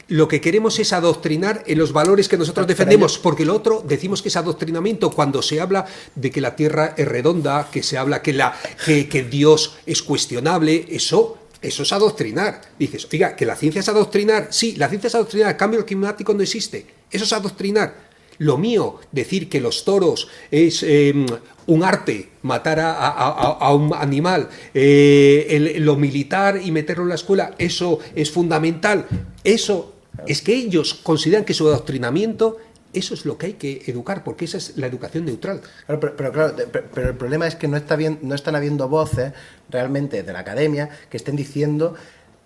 Lo que queremos es adoctrinar en los valores que nosotros defendemos, porque lo otro decimos que es adoctrinamiento cuando se habla de que la Tierra es redonda, que se habla que Dios es cuestionable, eso es adoctrinar. Dices, oiga, que la ciencia es adoctrinar. Sí, la ciencia es adoctrinar, el cambio climático no existe. Eso es adoctrinar. Lo mío, decir que los toros es un arte, matar a un animal, lo militar y meterlo en la escuela, eso es fundamental. Eso es que ellos consideran que su adoctrinamiento, eso es lo que hay que educar, porque esa es la educación neutral. Claro, pero el problema es que no están habiendo voces realmente de la academia que estén diciendo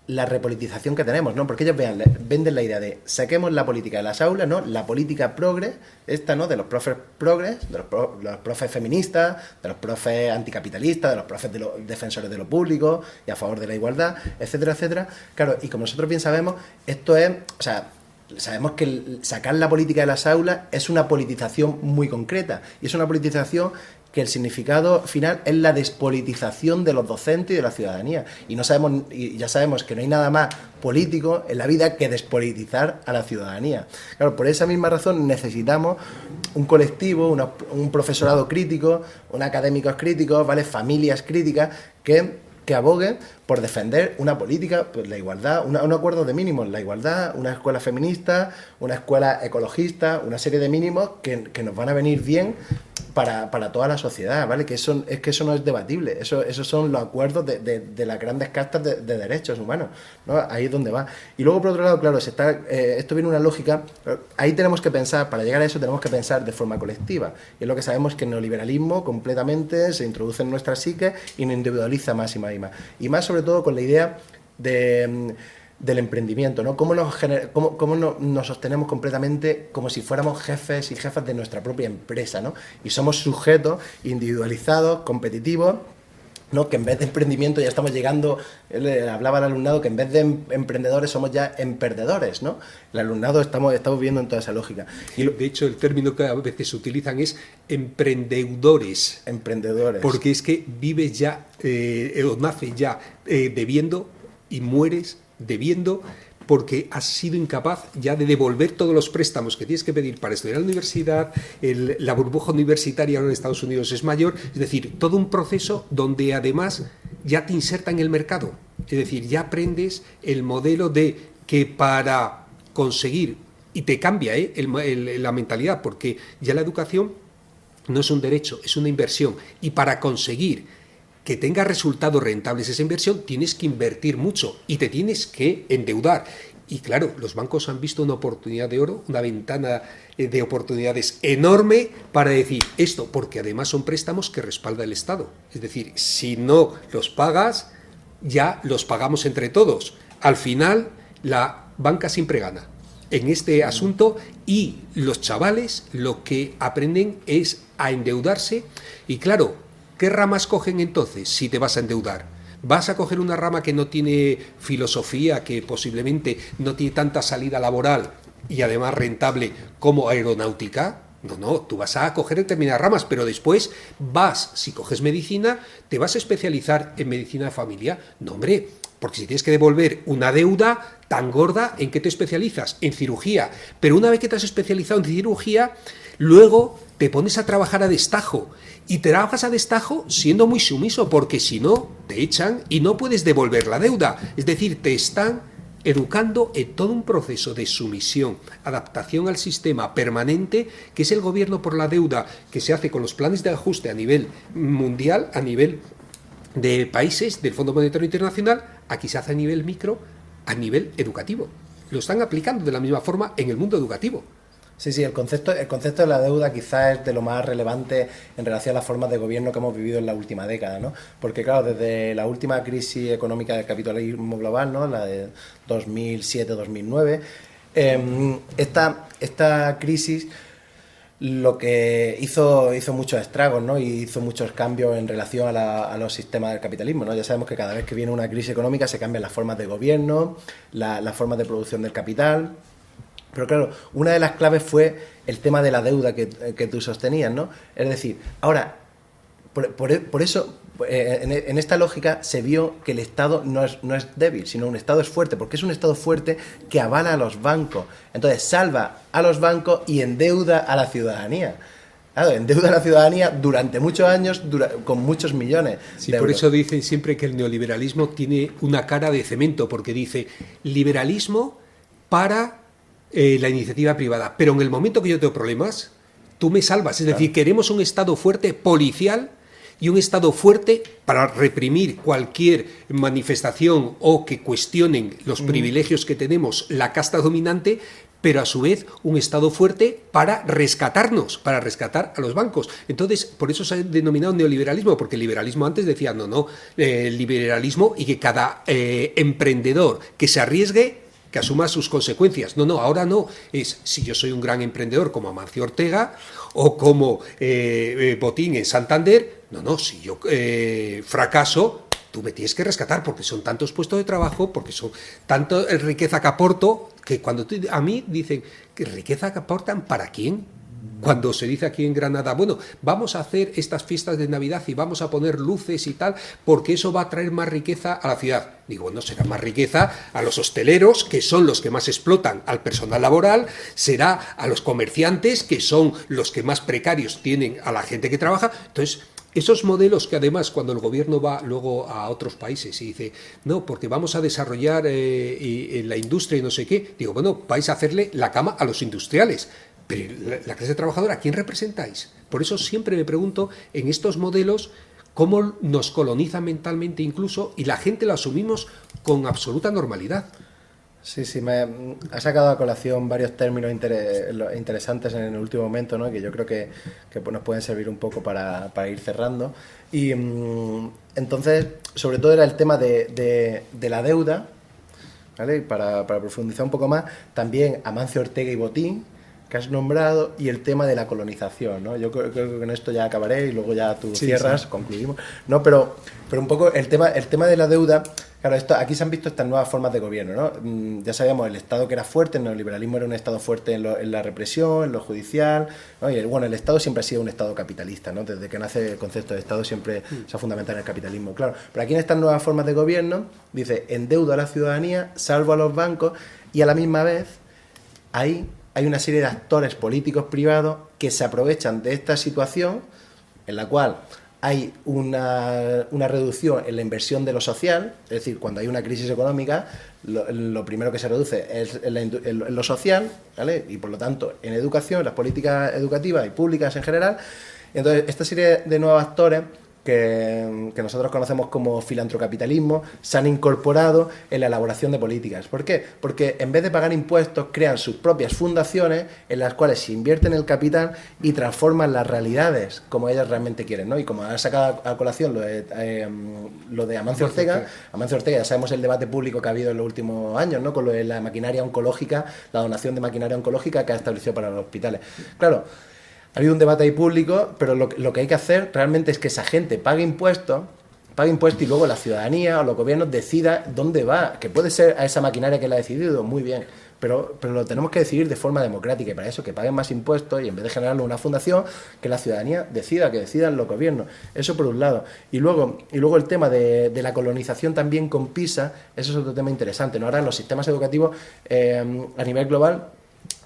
la repolitización que tenemos, ¿no? Porque ellos venden la idea de saquemos la política de las aulas, ¿no? La política progre, ¿no? De los profes progres, de los profes feministas, de los profes anticapitalistas, de los profes defensores de lo público y a favor de la igualdad, etcétera, etcétera. Claro, y como nosotros bien sabemos, esto es, o sea, sabemos que sacar la política de las aulas es una politización muy concreta y es una politización que el significado final es la despolitización de los docentes y de la ciudadanía. Y ya sabemos que no hay nada más político en la vida que despolitizar a la ciudadanía. Claro, por esa misma razón necesitamos un colectivo, un profesorado crítico, unos académicos críticos, ¿vale? Familias críticas que aboguen por defender una política, pues la igualdad, un acuerdo de mínimos, la igualdad, una escuela feminista, una escuela ecologista, una serie de mínimos que nos van a venir bien para toda la sociedad, ¿vale? Es que eso no es debatible, esos son los acuerdos de las grandes castas de derechos humanos, ¿no? Ahí es donde va. Y luego, por otro lado, claro, esto viene una lógica, ahí tenemos que pensar, para llegar a eso tenemos que pensar de forma colectiva, y es lo que sabemos que el neoliberalismo completamente se introduce en nuestra psique y nos individualiza más y más y más. Y más sobre todo con la idea del emprendimiento, ¿no? Cómo nos sostenemos completamente como si fuéramos jefes y jefas de nuestra propia empresa, ¿no? Y somos sujetos individualizados, competitivos, ¿no? Que en vez de emprendimiento ya estamos llegando, hablaba al alumnado que en vez de emprendedores somos ya emperdedores, ¿no? El alumnado estamos viviendo en toda esa lógica. Y de hecho el término que a veces se utilizan es emprendedores. Emprendedores. Porque es que vives ya, o naces ya debiendo y mueres debiendo porque has sido incapaz ya de devolver todos los préstamos que tienes que pedir para estudiar en la universidad, la burbuja universitaria ahora en Estados Unidos es mayor, es decir, todo un proceso donde además ya te inserta en el mercado, es decir, ya aprendes el modelo de que para conseguir, y te cambia la mentalidad, porque ya la educación no es un derecho, es una inversión, y para conseguir que tenga resultados rentables esa inversión, tienes que invertir mucho y te tienes que endeudar. Y claro, los bancos han visto una oportunidad de oro, una ventana de oportunidades enorme para decir esto, porque además son préstamos que respalda el Estado. Es decir, si no los pagas, ya los pagamos entre todos. Al final, la banca siempre gana en este asunto, y los chavales lo que aprenden es a endeudarse. Y claro, ¿qué ramas cogen entonces si te vas a endeudar? ¿Vas a coger una rama que no tiene filosofía, que posiblemente no tiene tanta salida laboral y además rentable como aeronáutica? No, tú vas a coger determinadas ramas, pero después si coges medicina, te vas a especializar en medicina de familia. No, hombre, porque si tienes que devolver una deuda tan gorda, ¿en qué te especializas? En cirugía. Pero una vez que te has especializado en cirugía, luego te pones a trabajar a destajo. Y trabajas a destajo siendo muy sumiso, porque si no, te echan y no puedes devolver la deuda. Es decir, te están educando en todo un proceso de sumisión, adaptación al sistema permanente, que es el gobierno por la deuda, que se hace con los planes de ajuste a nivel mundial, a nivel de países, del Fondo Monetario Internacional. Aquí se hace a nivel micro, a nivel educativo. Lo están aplicando de la misma forma en el mundo educativo. Sí, el concepto de la deuda quizás es de lo más relevante en relación a las formas de gobierno que hemos vivido en la última década, ¿no? Porque claro, desde la última crisis económica del capitalismo global, ¿no?, la de 2007-2009, esta crisis lo que hizo muchos estragos, ¿no?, y hizo muchos cambios en relación a los sistemas del capitalismo, ¿no? Ya sabemos que cada vez que viene una crisis económica se cambian las formas de gobierno, las formas de producción del capital. Pero claro, una de las claves fue el tema de la deuda que tú sostenías, ¿no? Es decir, ahora, por eso, en esta lógica se vio que el Estado no es débil, sino un Estado es fuerte, porque es un Estado fuerte que avala a los bancos. Entonces, salva a los bancos y endeuda a la ciudadanía. Claro, endeuda a la ciudadanía durante muchos años, con muchos millones Sí, de por euros. eso dicen siempre que el neoliberalismo tiene una cara de cemento, porque dice liberalismo para la iniciativa privada, pero en el momento que yo tengo problemas, tú me salvas. Es decir, queremos un Estado fuerte policial y un Estado fuerte para reprimir cualquier manifestación o que cuestionen los privilegios que tenemos la casta dominante, pero a su vez un Estado fuerte para rescatarnos, para rescatar a los bancos. Entonces, por eso se ha denominado neoliberalismo, porque el liberalismo antes decía, liberalismo y que cada emprendedor que se arriesgue, que asuma sus consecuencias. No, ahora no. Es si yo soy un gran emprendedor como Amancio Ortega o como Botín en Santander, si yo fracaso, tú me tienes que rescatar, porque son tantos puestos de trabajo, porque son tanta riqueza que aporto, que cuando a mí dicen, ¿qué riqueza que aportan para quién? Cuando se dice aquí en Granada, bueno, vamos a hacer estas fiestas de Navidad y vamos a poner luces y tal, porque eso va a traer más riqueza a la ciudad. Digo, bueno, será más riqueza a los hosteleros, que son los que más explotan al personal laboral, será a los comerciantes, que son los que más precarios tienen a la gente que trabaja. Entonces, esos modelos que además cuando el gobierno va luego a otros países y dice, no, porque vamos a desarrollar la industria y no sé qué, digo, bueno, vais a hacerle la cama a los industriales. Pero la clase trabajadora, ¿a quién representáis? Por eso siempre me pregunto, en estos modelos, cómo nos colonizan mentalmente incluso, y la gente lo asumimos con absoluta normalidad. Sí, me ha sacado a colación varios términos interesantes en el último momento, ¿no?, que yo creo que nos pueden servir un poco para ir cerrando. Y entonces, sobre todo era el tema de la deuda, ¿vale? Para profundizar un poco más, también Amancio Ortega y Botín, que has nombrado, y el tema de la colonización, ¿no? Yo creo que con esto ya acabaré y luego ya tú cierras, concluimos. No, pero un poco el tema de la deuda, claro, aquí se han visto estas nuevas formas de gobierno, ¿no? Ya sabíamos el Estado que era fuerte, el neoliberalismo era un Estado fuerte en la represión, en lo judicial, ¿no? Y el Estado siempre ha sido un Estado capitalista, ¿no? Desde que nace el concepto de Estado siempre se ha fundamentado en el capitalismo, claro. Pero aquí en estas nuevas formas de gobierno dice, endeudo a la ciudadanía, salvo a los bancos, y a la misma vez hay una serie de actores políticos privados que se aprovechan de esta situación en la cual hay una reducción en la inversión de lo social, es decir, cuando hay una crisis económica, lo primero que se reduce es en lo social, ¿vale? Y por lo tanto en educación, las políticas educativas y públicas en general. Entonces, esta serie de nuevos actores que nosotros conocemos como filantrocapitalismo se han incorporado en la elaboración de políticas. ¿Por qué? Porque en vez de pagar impuestos, crean sus propias fundaciones en las cuales se invierten el capital y transforman las realidades como ellas realmente quieren, ¿no? Y como han sacado a colación lo de Amancio Ortega, ya sabemos el debate público que ha habido en los últimos años, ¿no? Con lo de la maquinaria oncológica, la donación de maquinaria oncológica que ha establecido para los hospitales. Claro, ha habido un debate ahí público, pero lo que hay que hacer realmente es que esa gente pague impuestos y luego la ciudadanía o los gobiernos decida dónde va, que puede ser a esa maquinaria que la ha decidido, muy bien, pero lo tenemos que decidir de forma democrática y para eso que paguen más impuestos y en vez de generarlo una fundación, que la ciudadanía decida, que decidan los gobiernos. Eso por un lado. Y luego el tema de la colonización también con PISA, eso es otro tema interesante, ¿no? Ahora los sistemas educativos a nivel global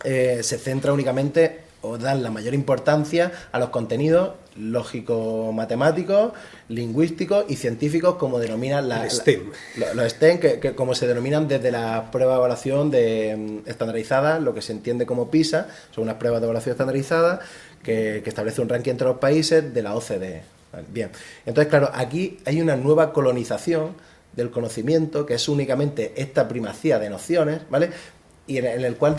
se centra únicamente o dan la mayor importancia a los contenidos lógico-matemáticos, lingüísticos y científicos, como denominan los STEM, que como se denominan desde la prueba de evaluación estandarizadas, lo que se entiende como PISA, son unas pruebas de evaluación estandarizadas que establece un ranking entre los países de la OCDE. Bien, entonces claro, aquí hay una nueva colonización del conocimiento, que es únicamente esta primacía de nociones, ¿vale? Y en el cual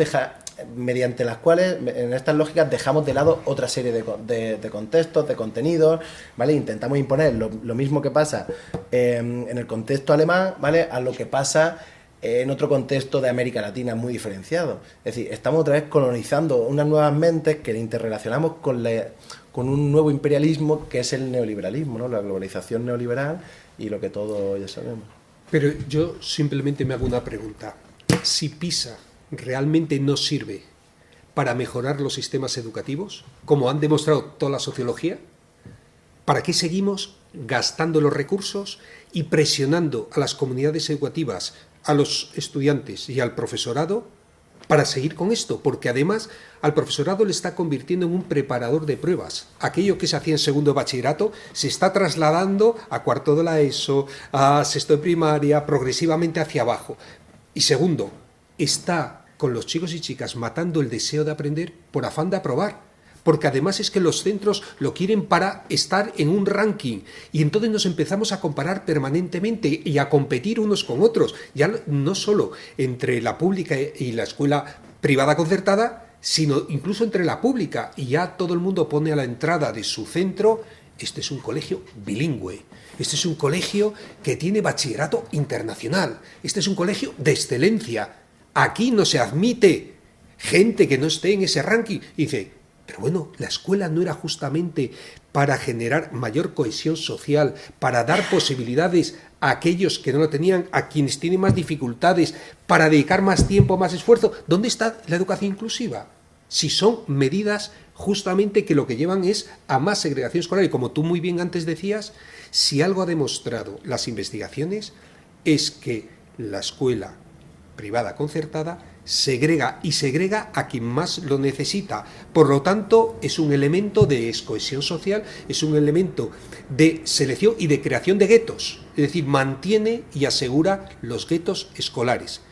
mediante las cuales, en estas lógicas, dejamos de lado otra serie de contextos, de contenidos, ¿vale? Intentamos imponer lo mismo que pasa en el contexto alemán, ¿vale? A lo que pasa en otro contexto de América Latina muy diferenciado. Es decir, estamos otra vez colonizando unas nuevas mentes que interrelacionamos con un nuevo imperialismo que es el neoliberalismo, ¿no? La globalización neoliberal y lo que todos ya sabemos. Pero yo simplemente me hago una pregunta. Si PISA realmente no sirve para mejorar los sistemas educativos, como han demostrado toda la sociología, ¿para qué seguimos gastando los recursos y presionando a las comunidades educativas, a los estudiantes y al profesorado para seguir con esto? Porque además al profesorado le está convirtiendo en un preparador de pruebas. Aquello que se hacía en segundo de bachillerato se está trasladando a cuarto de la ESO, a sexto de primaria, progresivamente hacia abajo. Y segundo, está con los chicos y chicas matando el deseo de aprender por afán de aprobar, porque además es que los centros lo quieren para estar en un ranking y entonces nos empezamos a comparar permanentemente y a competir unos con otros, ya no solo entre la pública y la escuela privada concertada, sino incluso entre la pública, y ya todo el mundo pone a la entrada de su centro: este es un colegio bilingüe, este es un colegio que tiene bachillerato internacional, este es un colegio de excelencia. Aquí no se admite gente que no esté en ese ranking. Y dice, pero bueno, la escuela no era justamente para generar mayor cohesión social, para dar posibilidades a aquellos que no lo tenían, a quienes tienen más dificultades, para dedicar más tiempo, más esfuerzo. ¿Dónde está la educación inclusiva? Si son medidas justamente que lo que llevan es a más segregación escolar. Y como tú muy bien antes decías, si algo ha demostrado las investigaciones es que la escuela privada concertada segrega a quien más lo necesita. Por lo tanto, es un elemento de cohesión social, es un elemento de selección y de creación de guetos. Es decir, mantiene y asegura los guetos escolares,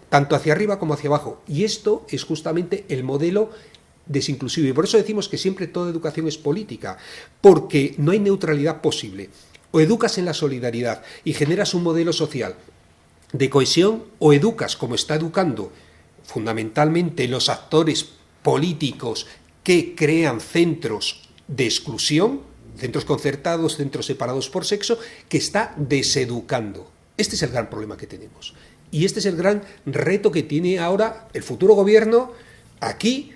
tanto hacia arriba como hacia abajo. Y esto es justamente el modelo desinclusivo. Y por eso decimos que siempre toda educación es política, porque no hay neutralidad posible. O educas en la solidaridad y generas un modelo social de cohesión, o educas, como está educando fundamentalmente los actores políticos que crean centros de exclusión, centros concertados, centros separados por sexo, que está deseducando. Este es el gran problema que tenemos. Y este es el gran reto que tiene ahora el futuro gobierno aquí.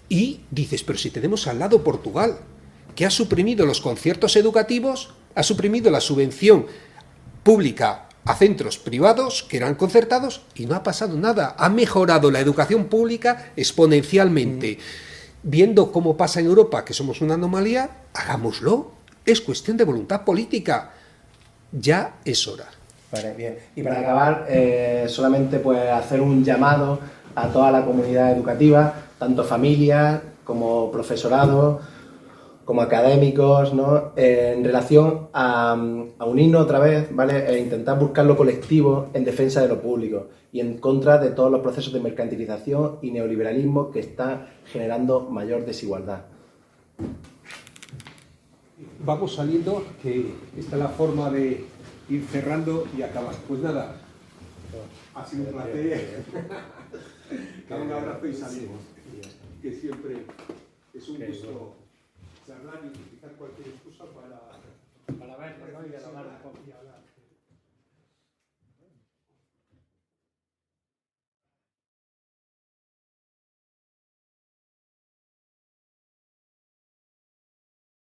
Y dices, pero si tenemos al lado Portugal, que ha suprimido los conciertos educativos, ha suprimido la subvención pública a centros privados que eran concertados y no ha pasado nada. Ha mejorado la educación pública exponencialmente. Viendo cómo pasa en Europa, que somos una anomalía, hagámoslo. Es cuestión de voluntad política. Ya es hora. Vale, bien. Y para acabar, solamente pues hacer un llamado a toda la comunidad educativa, tanto familias como profesorado, como académicos, ¿no? En relación a unirnos otra vez, ¿vale? E intentar buscar lo colectivo en defensa de lo público y en contra de todos los procesos de mercantilización y neoliberalismo que están generando mayor desigualdad. vamos saliendo, que esta es la forma de ir cerrando y acabar. Pues nada, ha sido un placer. Un abrazo y salimos. Que siempre es un gusto charlar y utilizar cualquier excusa para Para verlo, ¿no? Y dialogar un poco.